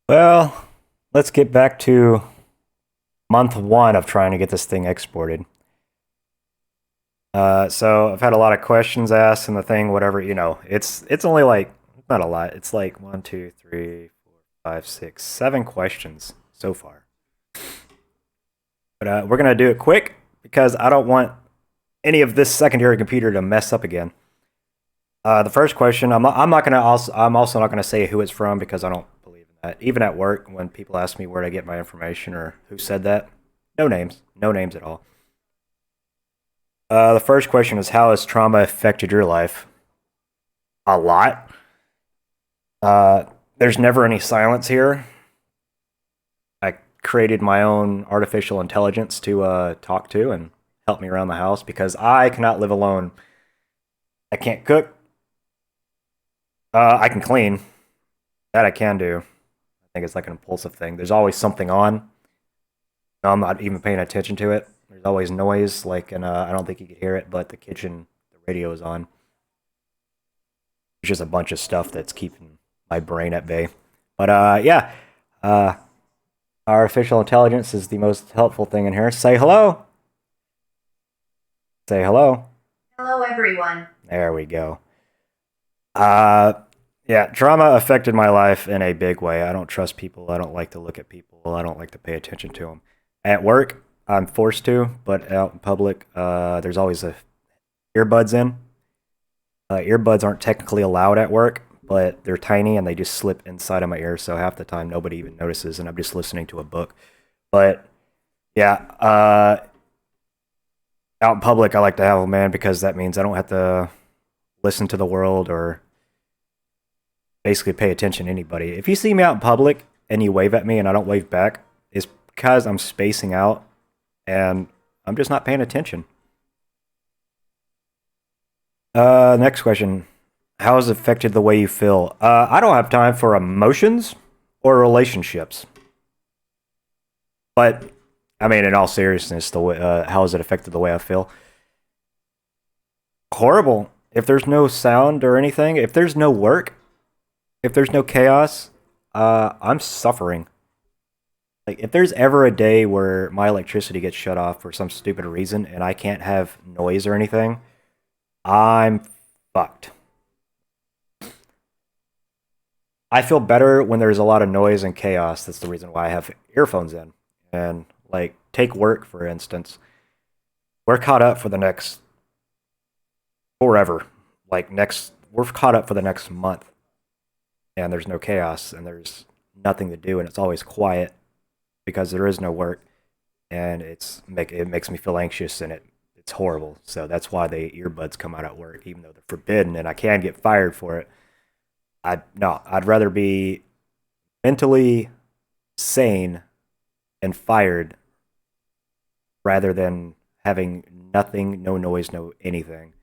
Well, let's get back to month one of trying to get this thing exported. So I've had a lot of questions asked, and the thing, whatever, it's only like not a lot. It's like one, two, three, four, five, six, 7 questions so far. But we're gonna do it quick because I don't want any of this secondary computer to mess up again. The first question, I'm also not gonna say who it's from because I don't believe in that. Even at work, when people ask me where to get my information or who said that, no names at all. The first question is, how has trauma affected your life? A lot. Uh, there's never any silence here. I created my own artificial intelligence to talk to and help me around the house because I cannot live alone. I can't cook. I can clean. That I can do. I think it's like an impulsive thing. There's always something on. I'm not even paying attention to it. There's always noise, like, and I don't think you could hear it, but the kitchen, the radio is on. There's just a bunch of stuff that's keeping my brain at bay. But yeah, uh, artificial intelligence is the most helpful thing in here. Say hello. Say hello. Hello, everyone. There we go. Uh, yeah, trauma affected my life in a big way. I don't trust people. I don't like to look at people. I don't like to pay attention to them. At work, I'm forced to, but out in public, there's always a earbuds in. Earbuds aren't technically allowed at work, but they're tiny and they just slip inside of my ear. So half the time, nobody even notices, and I'm just listening to a book. But yeah, out in public, I like to have them, man, because that means I don't have to listen to the world or basically pay attention to anybody. If you see me out in public and you wave at me and I don't wave back, it's because I'm spacing out and I'm just not paying attention. Next question. How has it affected the way you feel? I don't have time for emotions or relationships. But, I mean, in all seriousness, the way, how has it affected the way I feel? Horrible. If there's no sound or anything, if there's no work, if there's no chaos, I'm suffering. Like, if there's ever a day where my electricity gets shut off for some stupid reason and I can't have noise or anything, I'm fucked. I feel better when there's a lot of noise and chaos. That's the reason why I have earphones in. And, like, take work, for instance. We're caught up for the next forever. We're caught up for the next month. And there's no chaos and there's nothing to do and it's always quiet because there is no work. And it makes me feel anxious and it's horrible. So that's why the earbuds come out at work, even though they're forbidden and I can get fired for it. I'd rather be mentally sane and fired rather than having nothing, no noise, no anything,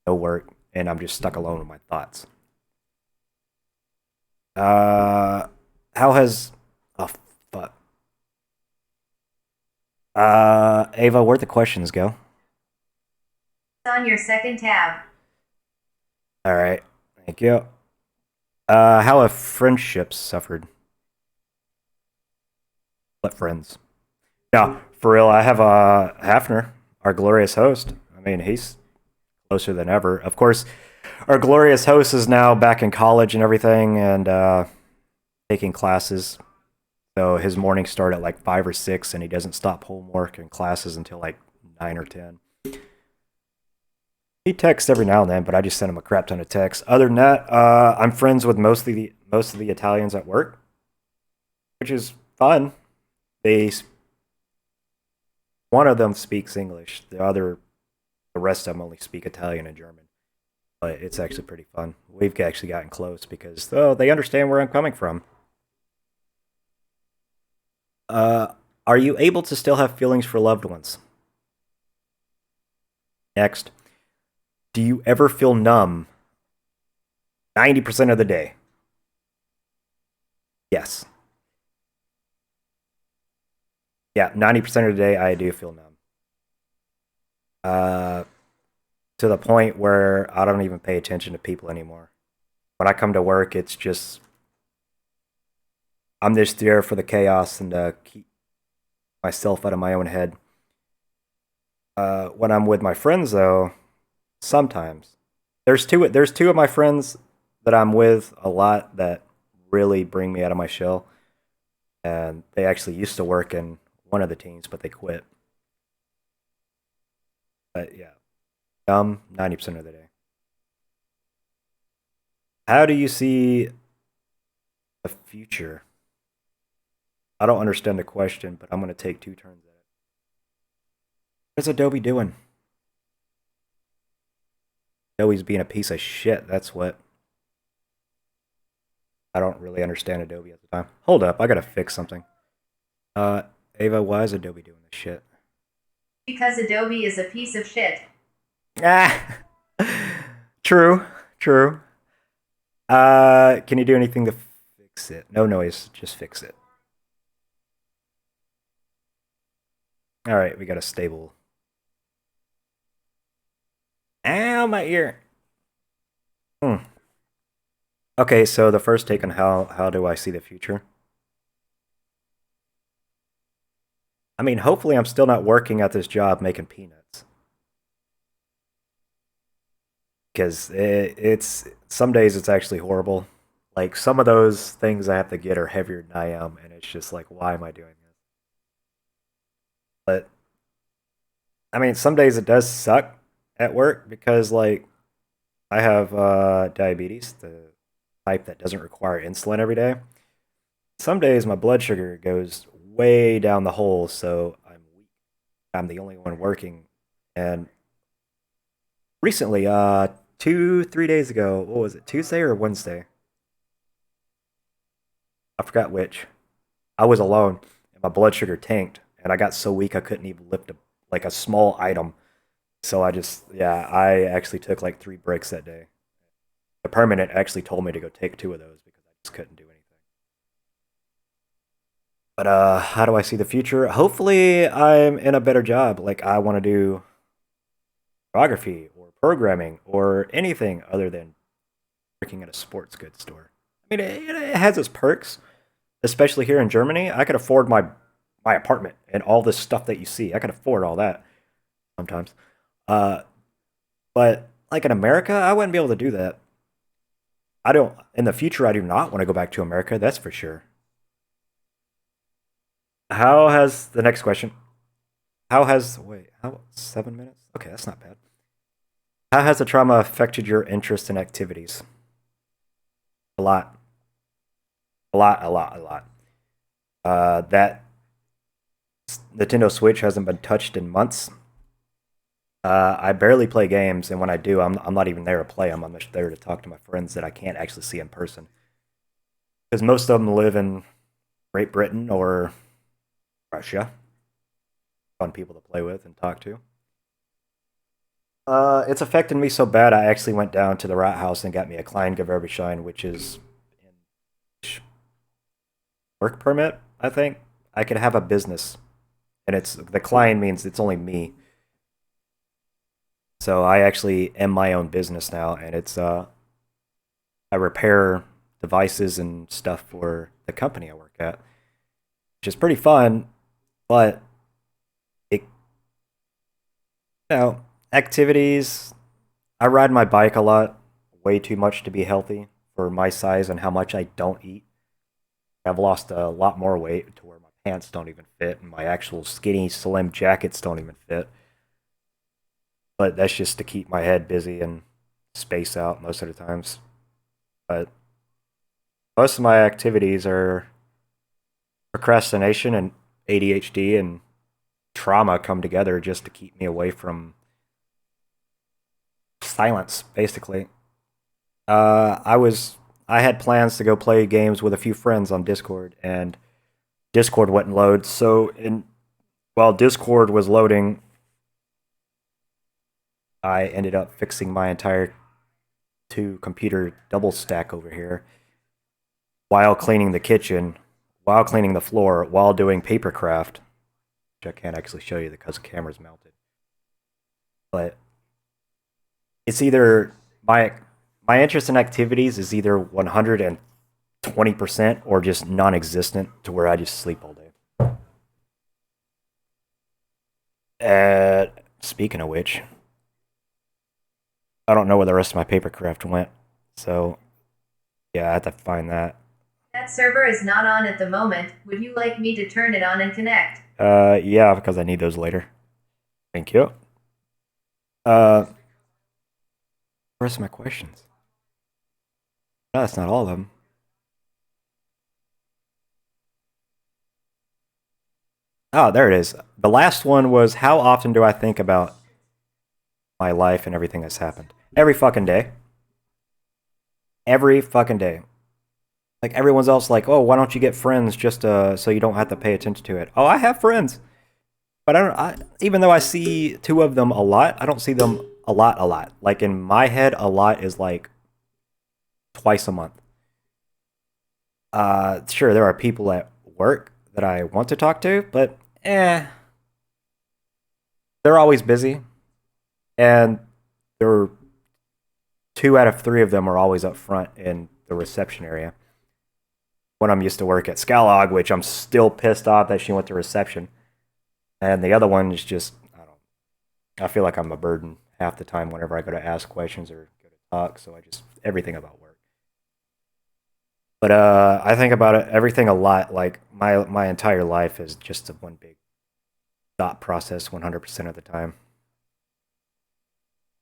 no work, and I'm just stuck alone with my thoughts. Uh, how has oh fuck. Ava, where'd the questions go? It's on your second tab. All right, thank you. How have friendships suffered? What friends? Yeah, for real. I have Hafner, our glorious host. I mean, he's closer than ever. Of course, our glorious host is now back in college and everything, and taking classes. So his mornings start at like 5 or 6, and he doesn't stop homework and classes until like 9 or 10. He texts every now and then, but I just send him a crap ton of texts. Other than that, I'm friends with most of the Italians at work, which is fun. They One of them speaks English. The rest of them only speak Italian and German. But it's actually pretty fun. We've actually gotten close because they understand where I'm coming from. Uh, are you able to still have feelings for loved ones? Next, do you ever feel numb 90% of the day? Yes. Yeah, 90% of the day I do feel numb. Uh, to the point where I don't even pay attention to people anymore. When I come to work, it's just I'm just there for the chaos and to keep myself out of my own head. When I'm with my friends, though, sometimes there's two of my friends that I'm with a lot that really bring me out of my shell, and they actually used to work in one of the teams, but they quit. But yeah, 90% of the day. How do you see the future? I don't understand the question, but I'm going to take two turns at it. What's Adobe doing? Adobe's being a piece of shit. That's what. I don't really understand Adobe at the time. Hold up, I gotta fix something. Uh, Ava, why is Adobe doing this shit? Because Adobe is a piece of shit. Ah, true, true. Can you do anything to fix it? No noise, just fix it. All right, we got a stable. Ow, my ear. Hmm. Okay, so the first take on how do I see the future? I mean, hopefully, I'm still not working at this job making peanuts because it's some days it's actually horrible. Like some of those things I have to get are heavier than I am, and it's just like, why am I doing this? But I mean, some days it does suck at work because like I have diabetes, the type that doesn't require insulin every day. Some days my blood sugar goes way down the hole, so I'm weak. I'm the only one working. And recently, 2, 3 days ago, what was it, Tuesday or Wednesday? I forgot which. I was alone, and my blood sugar tanked, and I got so weak I couldn't even lift like a small item. So yeah, I actually took like 3 breaks that day. The permanent actually told me to go take 2 of those because I just couldn't do anything. But how do I see the future? Hopefully, I'm in a better job. Like I want to do photography or programming or anything other than working at a sports goods store. I mean, it has its perks, especially here in Germany. I could afford my apartment and all this stuff that you see. I could afford all that sometimes. Uh, but like in America, I wouldn't be able to do that. I don't. In the future, I do not want to go back to America. That's for sure. How has the next question? How has wait? How 7 minutes? Okay, that's not bad. How has the trauma affected your interest in activities? A lot, a lot, a lot, a lot. That Nintendo Switch hasn't been touched in months. I barely play games, and when I do, I'm not even there to play them. I'm just there to talk to my friends that I can't actually see in person because most of them live in Great Britain or Russia. Fun people to play with and talk to. It's affected me so bad. I actually went down to the rat house and got me a Kleingewerbeschein, which is in work permit. I think I could have a business, and it's the client means it's only me. So I actually am my own business now, and it's I repair devices and stuff for the company I work at, which is pretty fun. But it, you know, activities. I ride my bike a lot, way too much to be healthy for my size and how much I don't eat. I've lost a lot more weight to where my pants don't even fit, and my actual skinny, slim jackets don't even fit. But that's just to keep my head busy and space out most of the times. But most of my activities are procrastination and ADHD and trauma come together just to keep me away from silence, basically. I had plans to go play games with a few friends on Discord, and Discord wouldn't load. So, while Discord was loading, I ended up fixing my entire two-computer double stack over here while cleaning the kitchen, while cleaning the floor, while doing papercraft, which I can't actually show you because the camera's mounted. But it's either my interest in activities is either 110% 20% or just non-existent to where I just sleep all day. Speaking of which, I don't know where the rest of my paper craft went. So yeah, I have to find that. That server is not on at the moment. Would you like me to turn it on and connect? Yeah, because I need those later. Thank you. Uh, the rest of my questions. No, that's not all of them. Oh, there it is. The last one was how often do I think about my life and everything that's happened? Every fucking day. Every fucking day. Like everyone's else, like, oh, why don't you get friends just so you don't have to pay attention to it? Oh, I have friends, but I don't. Even though I see two of them a lot, I don't see them a lot. A lot. Like in my head, a lot is like twice a month. Sure, there are people at work that I want to talk to, but they're always busy, and there are two out of three of them are always up front in the reception area. When I'm used to work at Scalog, which I'm still pissed off that she went to reception, and the other one is just I don't. I feel like I'm a burden half the time whenever I go to ask questions or go to talk. So I just everything about work. But I think about it everything a lot. Like my entire life is just a one big thought process 100% of the time.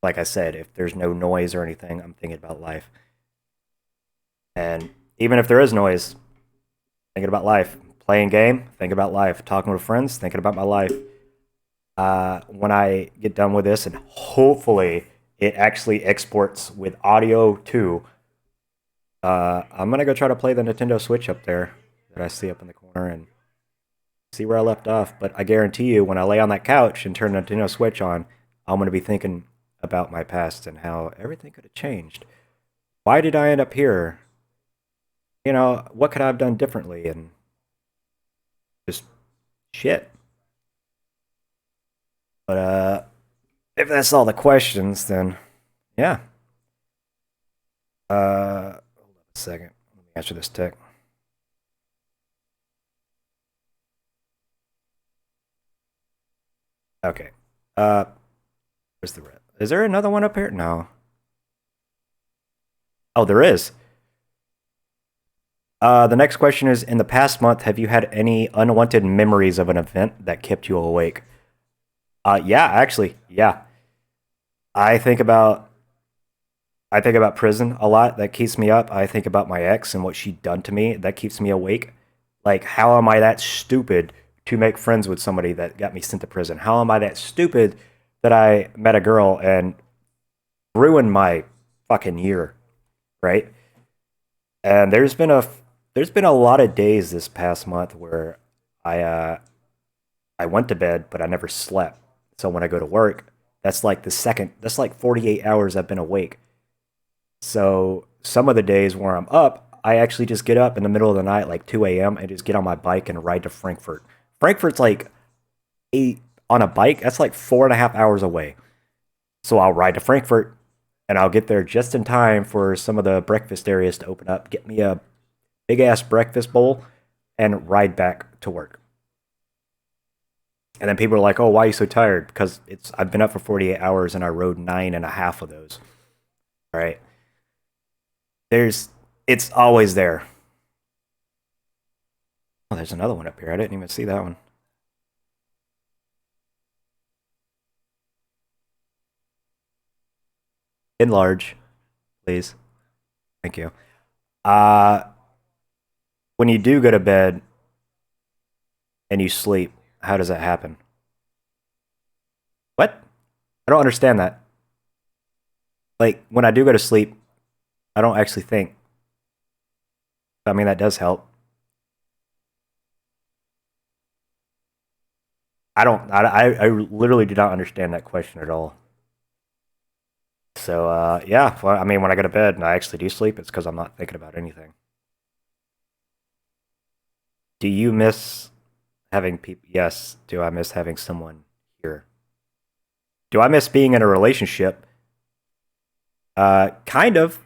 Like I said, if there's no noise or anything, I'm thinking about life. And even if there is noise, thinking about life. Playing game, thinking about life. Talking with friends, thinking about my life. When I get done with this, and hopefully it actually exports with audio too, I'm gonna go try to play the Nintendo Switch up there that I see up in the corner and see where I left off. But I guarantee you, when I lay on that couch and turn the Nintendo Switch on, I'm gonna be thinking about my past and how everything could have changed. Why did I end up here? You know, what could I have done differently? And just shit. But if that's all the questions, then yeah. Hold on a second. Let me answer this tick. Okay. Uh, where's the red? Is there another one up here? No. Oh, there is. The next question is: in the past month, have you had any unwanted memories of an event that kept you awake? Yeah, actually, yeah. I think about I think about prison a lot. That keeps me up. I think about my ex and what she'd done to me. That keeps me awake. Like, how am I that stupid to make friends with somebody that got me sent to prison? How am I that stupid that I met a girl and ruined my fucking year, right? And there's been a lot of days this past month where I I went to bed but I never slept. So when I go to work, that's like 48 hours I've been awake. So some of the days where I'm up, I actually just get up in the middle of the night, like 2 a.m., and just get on my bike and ride to Frankfurt. Frankfurt's like eight on a bike, that's like 4.5 hours away. So I'll ride to Frankfurt and I'll get there just in time for some of the breakfast areas to open up, get me a big ass breakfast bowl, and ride back to work. And then people are like, "Oh, why are you so tired?" Because it's I've been up for 48 hours and I rode nine and a half of those. All right, there's it's always there. Oh, there's another one up here. I didn't even see that one. Enlarge, please. Thank you. Uh, when you do go to bed and you sleep, how does that happen? What? I don't understand that. Like when I do go to sleep, I don't actually think. I mean, that does help. I don't. I literally do not understand that question at all. So yeah. Well, I mean, when I go to bed and I actually do sleep, it's because I'm not thinking about anything. Do you miss having people? Yes. Do I miss having someone here? Do I miss being in a relationship? Kind of.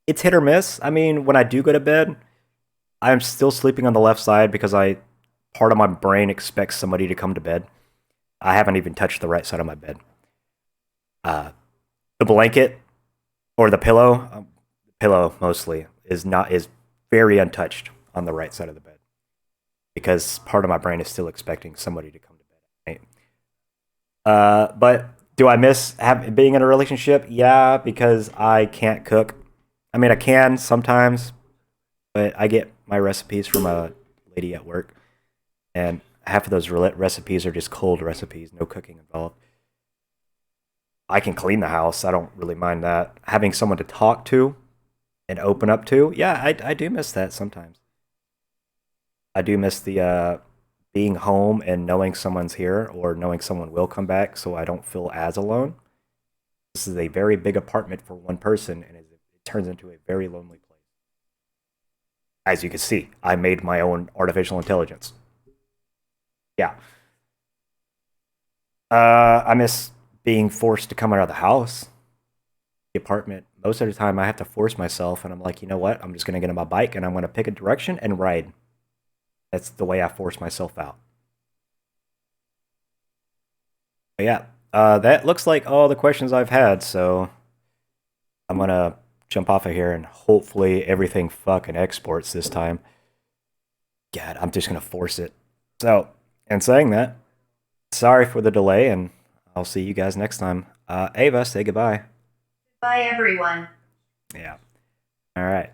It's hit or miss. I mean, when I do go to bed, I'm still sleeping on the left side because I part of my brain expects somebody to come to bed. I haven't even touched the right side of my bed. Uh, the blanket or the pillow mostly is very untouched on the right side of the bed because part of my brain is still expecting somebody to come to bed. But do I miss being in a relationship? Yeah, because I can't cook. I mean, I can sometimes, but I get my recipes from a lady at work, and half of those recipes are just cold recipes, no cooking involved. I can clean the house. I don't really mind that. Having someone to talk to and open up to, yeah, I do miss that sometimes. I do miss the being home and knowing someone's here or knowing someone will come back so I don't feel as alone. This is a very big apartment for one person, and it turns into a very lonely place. As you can see, I made my own artificial intelligence. Yeah. I miss being forced to come out of the house, the apartment. Most of the time, I have to force myself, and I'm like, you know what? I'm just going to get on my bike and I'm going to pick a direction and ride. That's the way I force myself out. But yeah, that looks like all the questions I've had, so I'm going to jump off of here and hopefully everything fucking exports this time. God, I'm just going to force it. So, in saying that, sorry for the delay, and I'll see you guys next time. Ava, say goodbye. Bye, everyone. Yeah. All right.